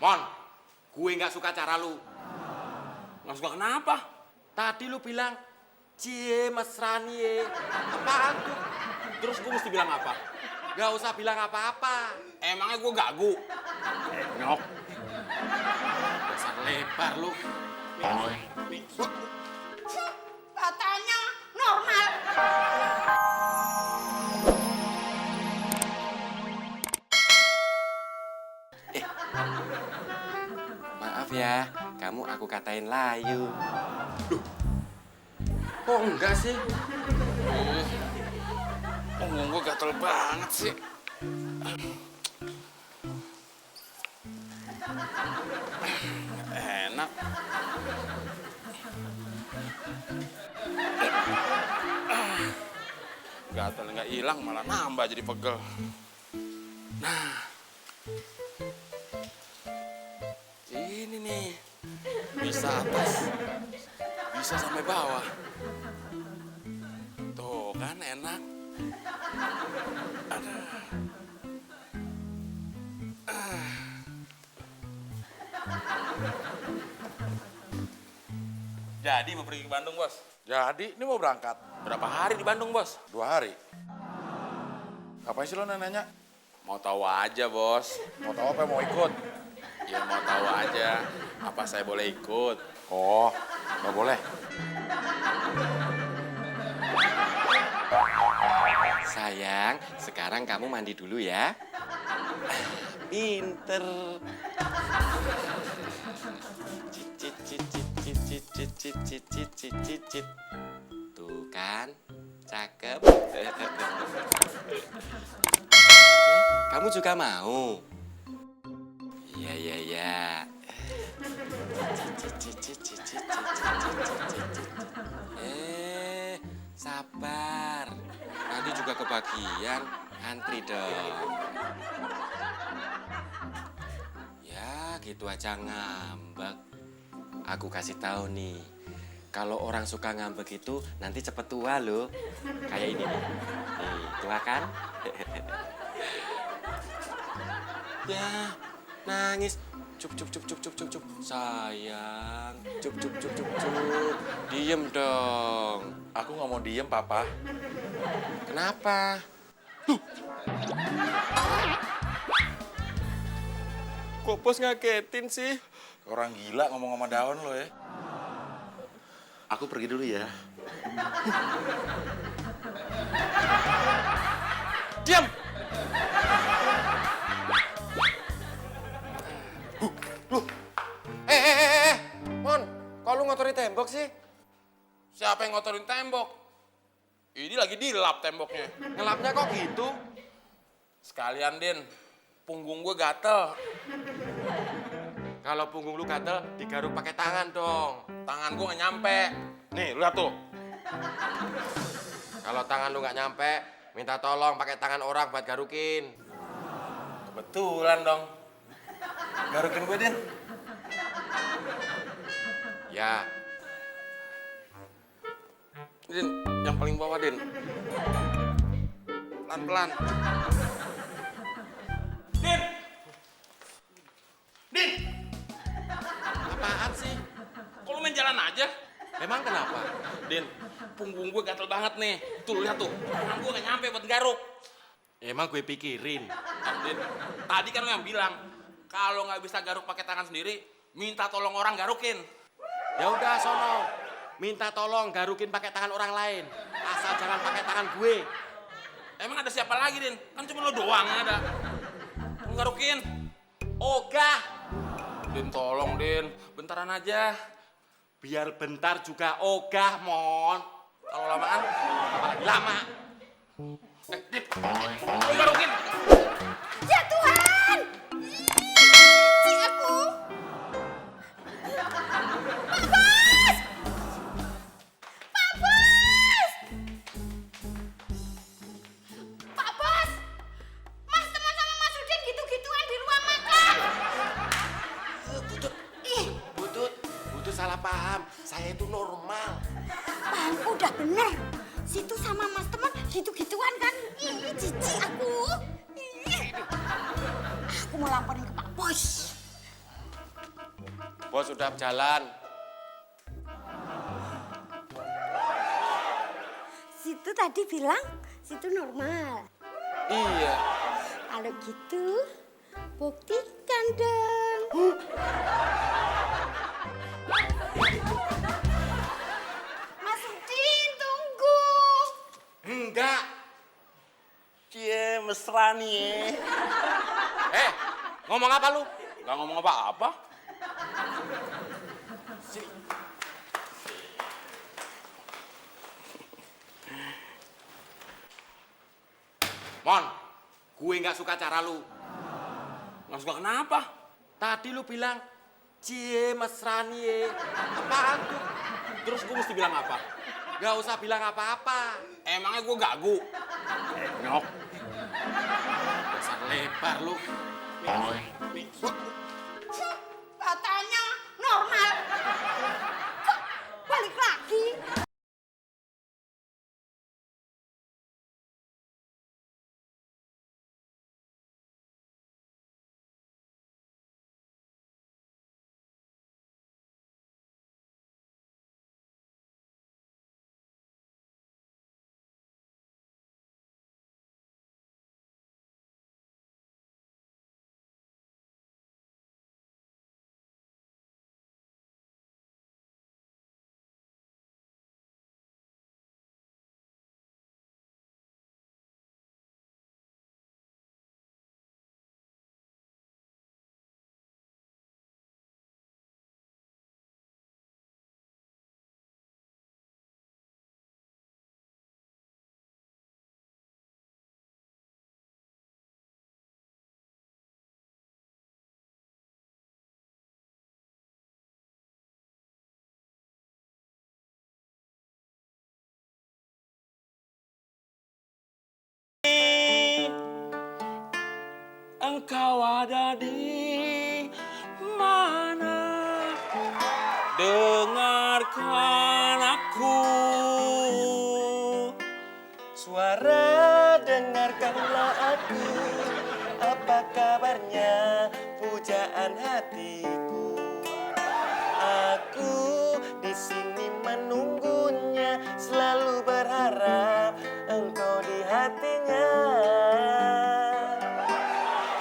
Mon, gue nggak suka cara lu. Nggak suka kenapa? Tadi lu bilang, cie mesrani ye. Apaan tuh? Terus gue mesti bilang apa? Gak usah bilang apa-apa. Emangnya gue gagu? Nyok. Dasar lebar lu. Katanya normal. Maaf ya, kamu aku katain layu. Kok enggak sih? Punggung gue gatel banget sih. Enak. Gatel nggak hilang, malah nambah jadi pegel. Nah, ini nih, bisa atas, bisa sampai bawah. Tuh kan enak. Jadi mau pergi ke Bandung, Bos? Jadi, ini mau berangkat. Berapa hari di Bandung, Bos? 2 hari. Ngapain sih lo nanya? Mau tahu aja, Bos. Mau tahu apa mau ikut? Ya mau tahu aja. Apa saya boleh ikut? Oh, nggak boleh. Sayang, sekarang kamu mandi dulu ya. Pinter. Cicit, cicit, cicit, cicit, cicit, cicit, cicit. Tuh kan, cakep. Kamu juga mau? Iya, iya, iya. Sabar. Nanti juga kebagian, antri dong. Ya, gitu aja ngambek. Aku kasih tahu nih, kalau orang suka ngambek itu nanti cepet tua loh. Kayak ini nih. Nih, tua kan? Ya, nangis. Cup, cup, cup, cup, cup, cup, cup. Sayang, cup, cup, cup, cup, cup. Diem dong. Aku nggak mau diem, Papa. Kenapa? Kok bos ngagetin sih? Orang gila ngomong sama daun lo ya. Aku pergi dulu ya. Diam! Mon, kok lu ngotori tembok sih? Siapa yang ngotorin tembok? Ini lagi dilap temboknya. Ngelapnya kok gitu? Sekalian, Din. Punggung gue gatel. Kalau punggung lu gatel, digaruk pakai tangan dong. Tangan gue nggak nyampe. Nih, lihat tuh. Kalau tangan lu nggak nyampe, minta tolong pakai tangan orang buat garukin. Kebetulan dong. Garukin gue, Din. Ya, Din, yang paling bawah, Din. Pelan-pelan. Din! Din! apaan sih? Kok lu main jalan aja? Emang kenapa? Din, punggung gue gatel banget nih. Tuh, lihat tuh. Tangan gue nggak nyampe buat garuk. Emang gue pikirin. Din, tadi kan lu yang bilang, kalau nggak bisa garuk pakai tangan sendiri, minta tolong orang garukin. Ya udah sono, minta tolong garukin pakai tangan orang lain. Asal jangan pakai tangan gue. Emang ada siapa lagi, Din? Kan cuma lo doang yang ada. Lu garukin. Ogah, Din, tolong, Din. Bentaran aja. biar bentar juga ogah, Mon. Kalau lamaan, Apalagi lama. Din, lu garukin. Ya Tuhan! Si aku! Pak Bos! Pak Bos! Pak Bos! Mas teman sama Mas Udin gitu-gituan di ruang makan. Butut salah paham. Saya itu normal. Bang, udah bener. Situ sama Mas teman gitu-gituan kan. Ih, jijik aku. Ih. Aku mau laporin ke Pak Bos. Bos sudah jalan. Situ tadi bilang situ normal. Iya. Kalau gitu, buktikan dong. Mas Udin, tunggu. Enggak. Cie, mesra nih. Ngomong apa lu? Enggak ngomong apa-apa. Mon, gue nggak suka cara lu. Nggak suka kenapa? Tadi lu bilang, cie mesrani ye. Apaan tuh? Terus gue mesti bilang apa? Gak usah bilang apa-apa. Emangnya gue gagu? Nyok. Dasar lebar lu. Katanya normal. Kok balik lagi? Engkau ada di mana? Dengarkan aku. Suara dengarkanlah aku. Apa kabarnya pujaan hatiku? Aku di sini menunggunya, selalu berharap engkau di hatinya.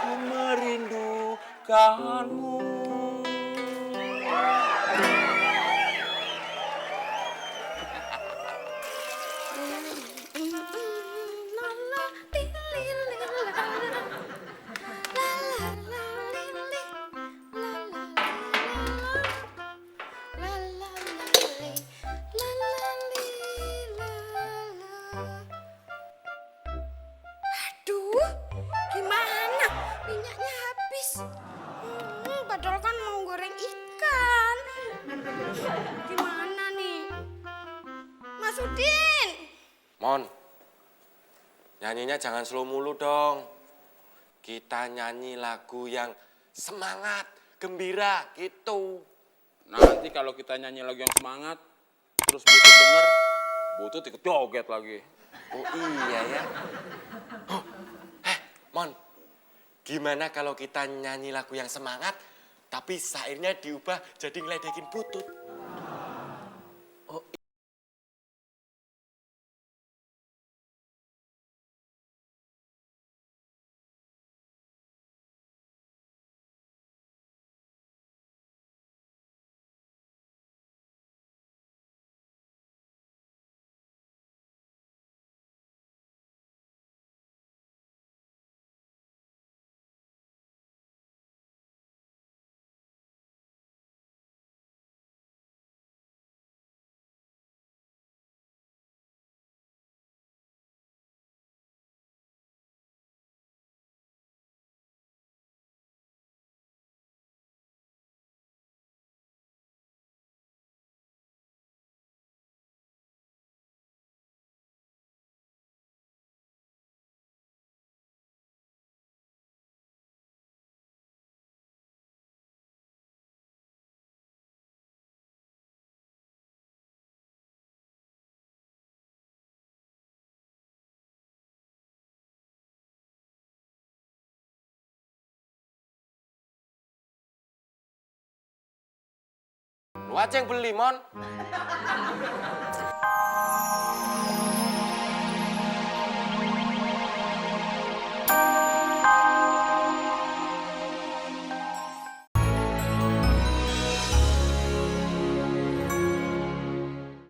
Ku merindukanmu. Aduh, gimana? Minyaknya habis. Padahal kan mau goreng ikan. Gimana nih? Mas Udin. Mon, nyanyinya jangan slow mulu dong. Kita nyanyi lagu yang semangat, gembira gitu. Nanti kalau kita nyanyi lagu yang semangat, terus Butut denger, Butut ikut joget lagi. Oh iya ya. Oh, Mon, gimana kalau kita nyanyi lagu yang semangat, tapi syairnya diubah jadi ngeledekin Butut? Lu aja yang beli, Mon.